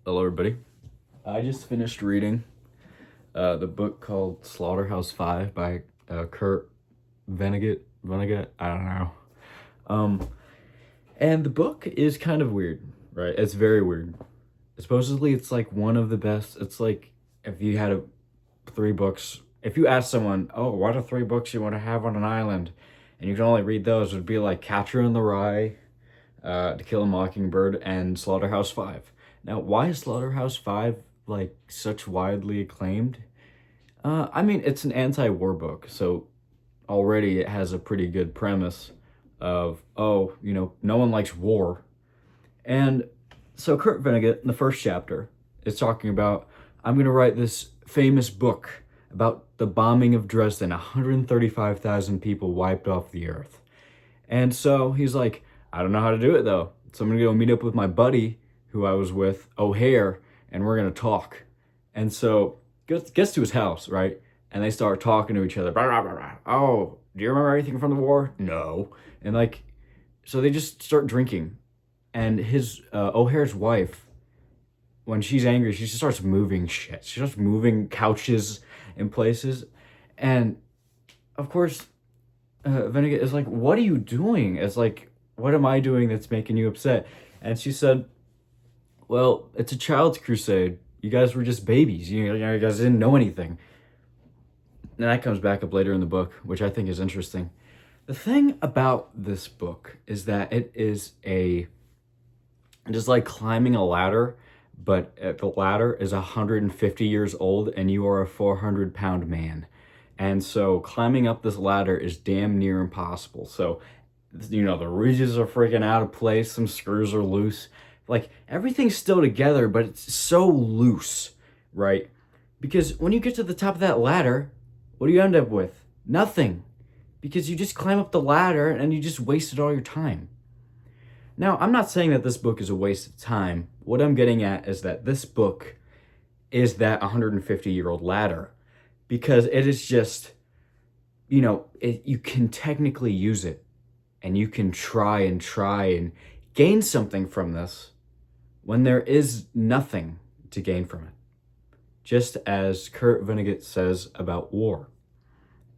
Hello, everybody. I just finished reading the book called Slaughterhouse Five by Kurt Vonnegut. I don't know. Um, and the book is kind of weird, right? It's very weird. Supposedly, it's like one of the best. It's like if you had three books. If you ask someone, "Oh, what are three books you want to have on an island?" and you can only read those, it would be like Catcher in the Rye, To Kill a Mockingbird, and Slaughterhouse Five. Now, why is Slaughterhouse Five like such widely acclaimed? I mean, it's an anti-war book, so already it has a pretty good premise of, oh, no one likes war. And so Kurt Vonnegut in the first chapter is talking about, I'm going to write this famous book about the bombing of Dresden, 135,000 people wiped off the earth. And so he's like, I don't know how to do it though. So I'm gonna go meet up with my buddy who I was with, O'Hare, and we're gonna talk. And so gets to his house, right? And they start talking to each other. Blah, blah, blah, blah. Oh, do you remember anything from the war? No. And like, so they just start drinking. And his O'Hare's wife, when she's angry, she just starts moving shit. She starts moving couches in places. And of course, Vonnegut is like, what are you doing? It's like, what am I doing that's making you upset? And she said, well, it's a child's crusade. You guys were just babies. You guys didn't know anything. And that comes back up later in the book, which I think is interesting. The thing about this book is that it is just like climbing a ladder, but the ladder is 150 years old and you are a 400-pound man. And so climbing up this ladder is damn near impossible. So, the ridges are freaking out of place. Some screws are loose. Like, everything's still together, but it's so loose, right? Because when you get to the top of that ladder, what do you end up with? Nothing. Because you just climb up the ladder and you just wasted all your time. Now, I'm not saying that this book is a waste of time. What I'm getting at is that this book is that 150-year-old ladder. Because it is just, you can technically use it. And you can try and gain something from this when there is nothing to gain from it. Just as Kurt Vonnegut says about war.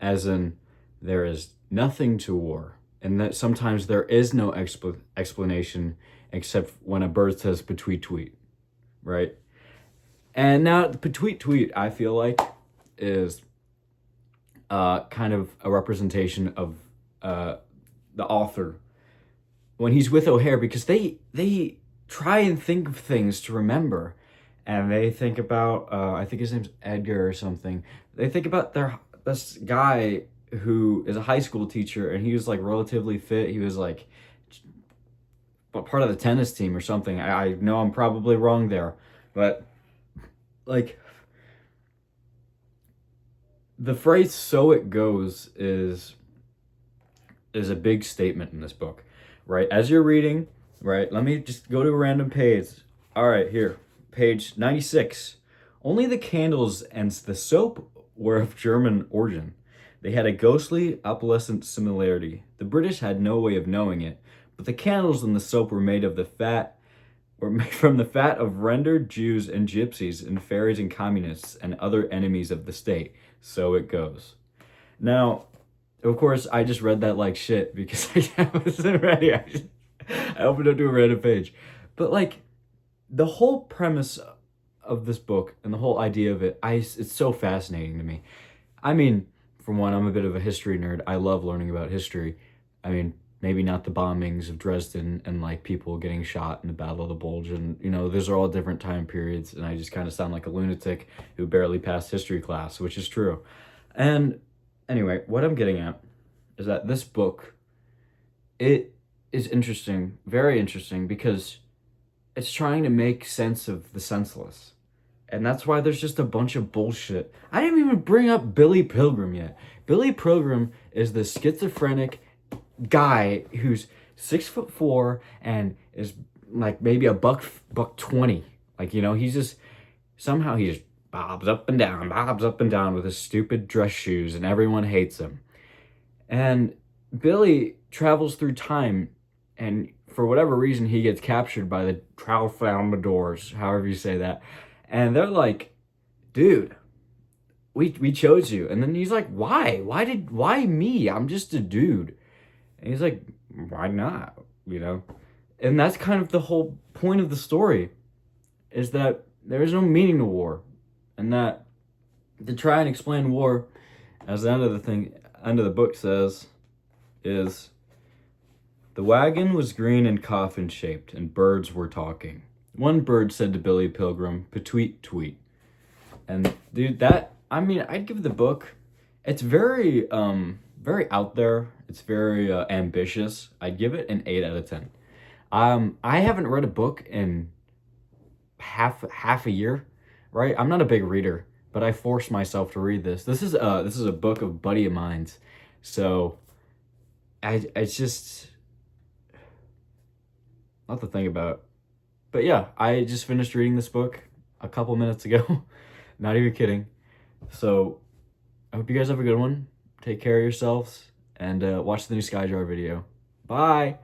As in, there is nothing to war. And that sometimes there is no explanation except when a bird says petweet tweet. Right? And now, the petweet tweet, I feel like, is kind of a representation of the author when he's with O'Hare, because they try and think of things to remember, and they think about I think his name's Edgar or something. They think about this guy who is a high school teacher, and he was like relatively fit. He was like part of the tennis team or something. I know I'm probably wrong there, but like the phrase "so it goes" is a big statement in this book, right? As you're reading, right? Let me just go to a random page. All right, here, page 96. Only the candles and the soap were of German origin. They had a ghostly, opalescent similarity. The British had no way of knowing it, but the candles and the soap were made from the fat of rendered Jews and gypsies and fairies and communists and other enemies of the state. So it goes. Now, of course, I just read that like shit because I wasn't ready. I opened up to a random page. But like, the whole premise of this book and the whole idea of it, it's so fascinating to me. I mean, for one, I'm a bit of a history nerd. I love learning about history. I mean, maybe not the bombings of Dresden and like people getting shot in the Battle of the Bulge. And, those are all different time periods. And I just kind of sound like a lunatic who barely passed history class, which is true. And anyway, what I'm getting at is that this book, it is interesting, very interesting, because it's trying to make sense of the senseless. And that's why there's just a bunch of bullshit. I didn't even bring up Billy Pilgrim yet. Billy Pilgrim is the schizophrenic guy who's 6'4" and is like maybe a buck 20. Like, he's just, somehow he just bobs up and down with his stupid dress shoes, and everyone hates him. And Billy travels through time and for whatever reason, he gets captured by the Tralfamadors, however you say that. And they're like, dude, we chose you. And then he's like, why? Why me? I'm just a dude. And he's like, why not? You know? And that's kind of the whole point of the story, is that there is no meaning to war. And that to try and explain war, as the end of the book says, is the wagon was green and coffin shaped, and birds were talking. One bird said to Billy Pilgrim, "Petweet tweet." And dude, I'd give the book. It's very very out there. It's very ambitious. I'd give it an 8 out of 10. I haven't read a book in half a year, right? I'm not a big reader, but I forced myself to read this. This is a book of a buddy of mine's, so it's just not to think about. But yeah, I just finished reading this book a couple minutes ago. Not even kidding. So I hope you guys have a good one. Take care of yourselves, and watch the new Skyjar video. Bye.